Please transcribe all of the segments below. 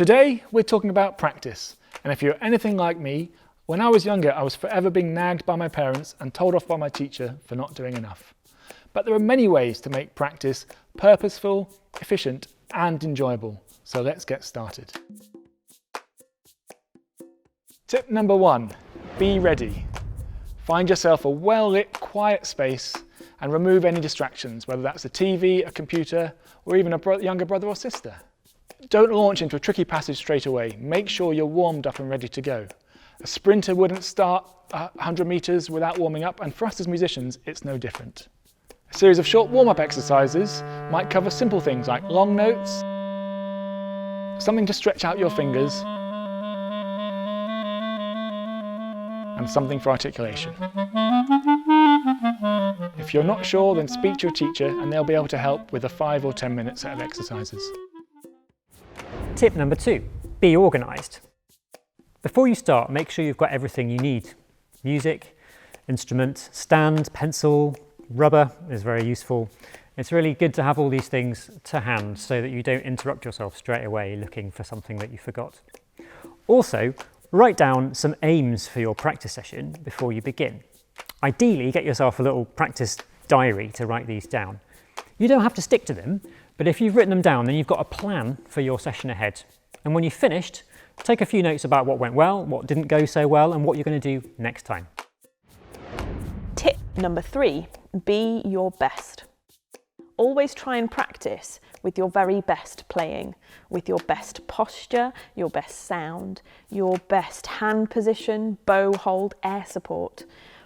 Today we're talking about practice, and if you're anything like me, when I was younger I was forever being nagged by my parents and told off by my teacher for not doing enough. But there are many ways to make practice purposeful, efficient and enjoyable, so let's get started. Tip number 1, be ready. Find yourself a well-lit, quiet space and remove any distractions, whether that's a TV, a computer, or even a younger brother or sister. Don't launch into a tricky passage straight away. Make sure you're warmed up and ready to go. A sprinter wouldn't start 100 meters without warming up, and for us as musicians, it's no different. A series of short warm-up exercises might cover simple things like long notes, something to stretch out your fingers, and something for articulation. If you're not sure, then speak to your teacher and they'll be able to help with a 5 or 10 minute set of exercises. Tip number 2, be organised. Before you start, make sure you've got everything you need. Music, instrument, stand, pencil, rubber is very useful. It's really good to have all these things to hand so that you don't interrupt yourself straight away looking for something that you forgot. Also, write down some aims for your practice session before you begin. Ideally, get yourself a little practice diary to write these down. You don't have to stick to them, but if you've written them down, then you've got a plan for your session ahead. And when you've finished, take a few notes about what went well, what didn't go so well, and what you're going to do next time. Tip number 3, be your best. Always try and practice with your very best playing, with your best posture, your best sound, your best hand position, bow hold, air support,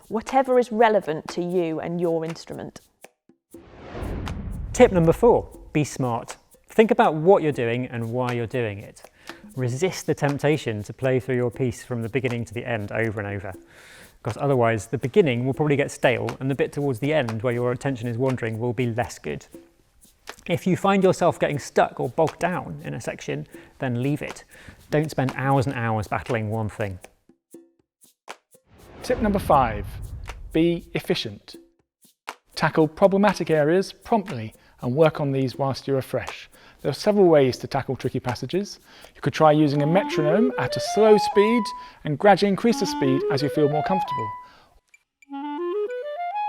whatever is relevant to you and your instrument. Tip number 4, be smart. Think about what you're doing and why you're doing it. Resist the temptation to play through your piece from the beginning to the end over and over, because otherwise the beginning will probably get stale and the bit towards the end where your attention is wandering will be less good. If you find yourself getting stuck or bogged down in a section, then leave it. Don't spend hours and hours battling one thing. Tip number 5, be efficient. Tackle problematic areas promptly and work on these whilst you're fresh. There are several ways to tackle tricky passages. You could try using a metronome at a slow speed and gradually increase the speed as you feel more comfortable.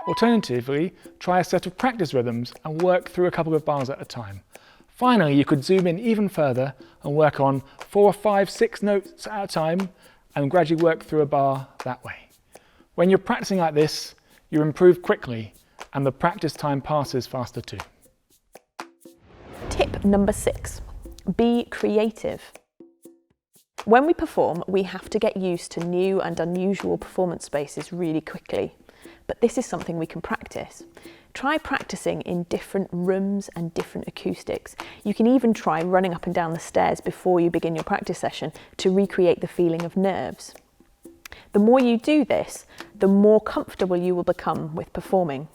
Alternatively, try a set of practice rhythms and work through a couple of bars at a time. Finally, you could zoom in even further and work on 4, 5, 6 notes at a time and gradually work through a bar that way. When you're practicing like this, you improve quickly and the practice time passes faster too. Tip number 6, be creative. When we perform, we have to get used to new and unusual performance spaces really quickly, but this is something we can practice. Try practicing in different rooms and different acoustics. You can even try running up and down the stairs before you begin your practice session to recreate the feeling of nerves. The more you do this, the more comfortable you will become with performing.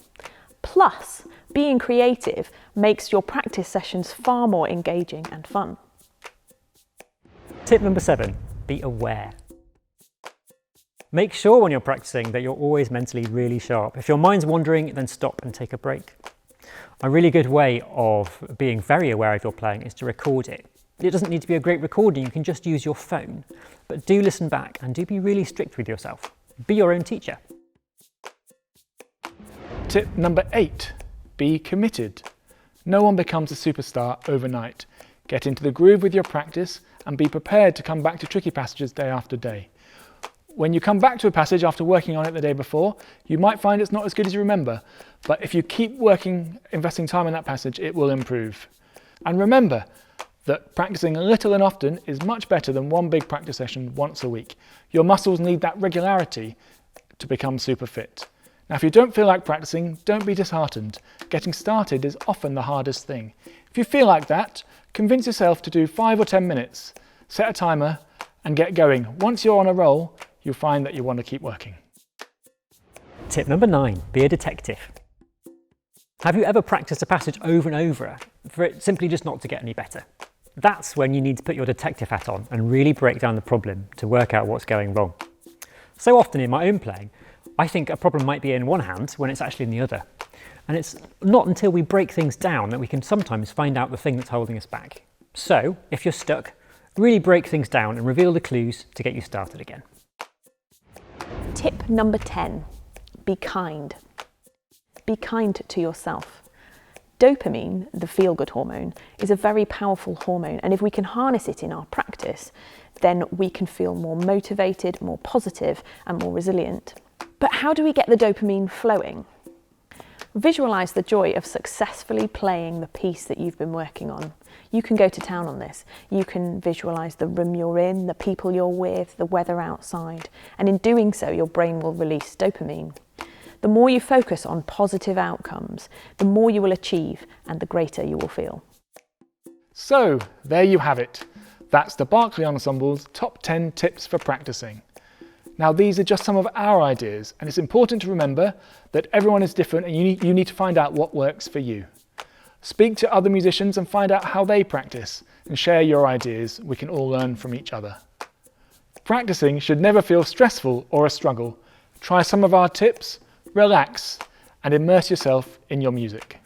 Plus, being creative makes your practice sessions far more engaging and fun. Tip number 7, be aware. Make sure when you're practicing that you're always mentally really sharp. If your mind's wandering, then stop and take a break. A really good way of being very aware of your playing is to record it. It doesn't need to be a great recording, you can just use your phone. But do listen back and do be really strict with yourself. Be your own teacher. Tip number 8, be committed. No one becomes a superstar overnight. Get into the groove with your practice and be prepared to come back to tricky passages day after day. When you come back to a passage after working on it the day before, you might find it's not as good as you remember, but if you keep working, investing time in that passage, it will improve. And remember that practicing little and often is much better than one big practice session once a week. Your muscles need that regularity to become super fit. Now, if you don't feel like practicing, don't be disheartened. Getting started is often the hardest thing. If you feel like that, convince yourself to do 5 or 10 minutes, set a timer and get going. Once you're on a roll, you'll find that you want to keep working. Tip number 9, be a detective. Have you ever practiced a passage over and over for it simply just not to get any better? That's when you need to put your detective hat on and really break down the problem to work out what's going wrong. So often in my own playing, I think a problem might be in one hand when it's actually in the other. And it's not until we break things down that we can sometimes find out the thing that's holding us back. So, if you're stuck, Really break things down and reveal the clues to get you started again. Tip number 10, be kind. Be kind to yourself. Dopamine, the feel-good hormone, is a very powerful hormone, and if we can harness it in our practice, then we can feel more motivated, more positive, and more resilient. But how do we get the dopamine flowing? Visualise the joy of successfully playing the piece that you've been working on. You can go to town on this. You can visualise the room you're in, the people you're with, the weather outside, and in doing so, your brain will release dopamine. The more you focus on positive outcomes, the more you will achieve and the greater you will feel. So, there you have it. That's the Berkeley Ensemble's top 10 tips for practicing. Now, these are just some of our ideas, and it's important to remember that everyone is different and you need to find out what works for you. Speak to other musicians and find out how they practice, and share your ideas. We can all learn from each other. Practicing should never feel stressful or a struggle. Try some of our tips, relax, and immerse yourself in your music.